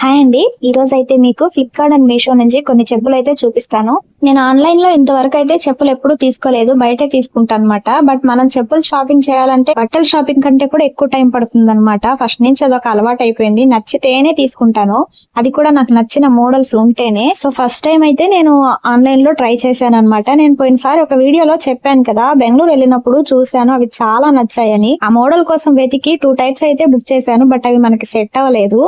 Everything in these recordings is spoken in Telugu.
హాయ్ అండి. ఈ రోజు అయితే మీకు ఫ్లిప్కార్ట్ అండ్ మీషో నుంచి కొన్ని చెప్పులు అయితే చూపిస్తాను. నేను ఆన్లైన్ లో ఇంతవరకు అయితే చెప్పులు ఎప్పుడు తీసుకోలేదు, బయటే తీసుకుంటాను అనమాట. బట్ మనం చెప్పులు షాపింగ్ చేయాలంటే బట్టల షాపింగ్ కంటే కూడా ఎక్కువ టైం పడుతుంది అనమాట. ఫస్ట్ నుంచి అదొక అలవాటు అయిపోయింది. నచ్చితేనే తీసుకుంటాను, అది కూడా నాకు నచ్చిన మోడల్స్ ఉంటేనే. సో ఫస్ట్ టైం అయితే నేను ఆన్లైన్ లో ట్రై చేశాను అనమాట. నేను పోయినసారి ఒక వీడియోలో చెప్పాను కదా, బెంగళూరు వెళ్ళినప్పుడు చూశాను, అవి చాలా నచ్చాయని. ఆ మోడల్ కోసం వెతికి 2 టైప్స్ అయితే బుక్ చేశాను, బట్ అవి మనకి సెట్ అవ్వలేదు.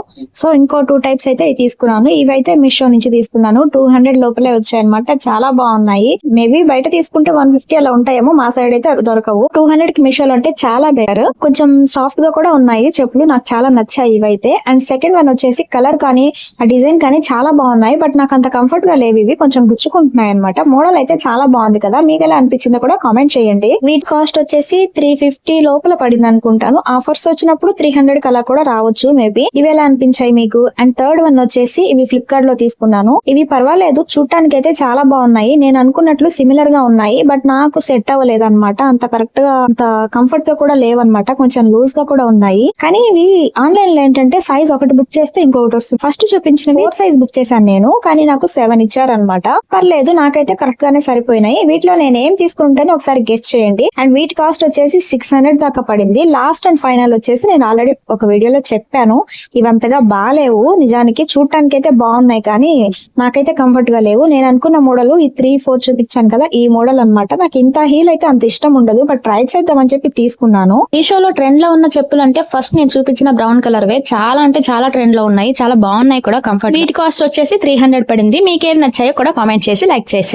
సో ఇంకో 2 టైప్స్ అయితే తీసుకున్నాను. ఇవైతే మీషో నుంచి తీసుకున్నాను. 200 లోపలే వచ్చాయి అనమాట. చాలా బాగున్నాయి. మేబీ బయట తీసుకుంటే 150 అలా ఉంటాయేమో, మా సైడ్ అయితే దొరకవు. 200 కి మీషోలో అంటే చాలా బెటర్. కొంచెం సాఫ్ట్ గా కూడా ఉన్నాయి చెప్పులు, నాకు చాలా నచ్చాయి ఇవైతే. అండ్ సెకండ్ వన్ వచ్చేసి కలర్ కానీ ఆ డిజైన్ కానీ చాలా బాగున్నాయి, బట్ నాకు అంత కంఫర్ట్ గా లేవు. ఇవి కొంచెం గుచ్చుకుంటున్నాయి అనమాట. మోడల్ అయితే చాలా బాగుంది కదా, మీకు ఎలా అనిపించిందో కూడా కామెంట్ చేయండి. వీటి కాస్ట్ వచ్చేసి 350 లోపల పడింది అనుకుంటాను. ఆఫర్స్ వచ్చినప్పుడు 300 అలా కూడా రావచ్చు మేబీ. ఇవి ఎలా అనిపించాయి మీకు? అండ్ థర్డ్ వన్ వచ్చేసి ఇవి ఫ్లిప్కార్ట్ లో తీసుకున్నాను. ఇవి పర్వాలేదు, చూడటానికి అయితే చాలా బాగున్నాయి. నేను అనుకున్నట్లు సిమిలర్ గా ఉన్నాయి, బట్ నాకు సెట్ అవ్వలేదు అనమాట. అంత కరెక్ట్ గా అంత కంఫర్ట్ గా కూడా లేవన్నమాట. కొంచెం లూజ్ గా కూడా ఉన్నాయి. కానీ ఇవి ఆన్లైన్ లో ఏంటంటే సైజ్ ఒకటి బుక్ చేస్తే ఇంకొకటి వస్తుంది. ఫస్ట్ చూపించిన 4 సైజ్ బుక్ చేశాను నేను, కానీ నాకు 7 ఇచ్చారనమాట. పర్లేదు, నాకైతే కరెక్ట్ గానే సరిపోయినాయి. వీటిలో నేను ఏం తీసుకుంటానో ఒకసారి గెస్ట్ చేయండి. అండ్ వీటి కాస్ట్ వచ్చేసి 600 దాకా పడింది. లాస్ట్ అండ్ ఫైనల్ వచ్చేసి నేను ఆల్రెడీ ఒక వీడియోలో చెప్పాను, ఇవంతగా బాలేవు. నిజానికి చూడటానికి అయితే బాగున్నాయి, కానీ నాకైతే కంఫర్ట్ గా లేవు. నేను అనుకున్న మోడల్ ఈ 3-4 చూపించాను కదా, ఈ మోడల్ అన్నమాట. నాకు ఇంత హీల్ అయితే అంత ఇష్టం ఉండదు, బట్ ట్రై చేద్దామని చెప్పి తీసుకున్నాను. మీషోలో ట్రెండ్ లో ఉన్న చెప్పులు అంటే ఫస్ట్ నేను చూపించిన బ్రౌన్ కలర్ వే చాలా అంటే చాలా ట్రెండ్ లో ఉన్నాయి, చాలా బాగున్నాయి కూడా కంఫర్ట్. వీటి కాస్ట్ వచ్చేసి 300 పడింది. మీకేం నచ్చాయో కూడా కామెంట్ చేసి లైక్ చేసి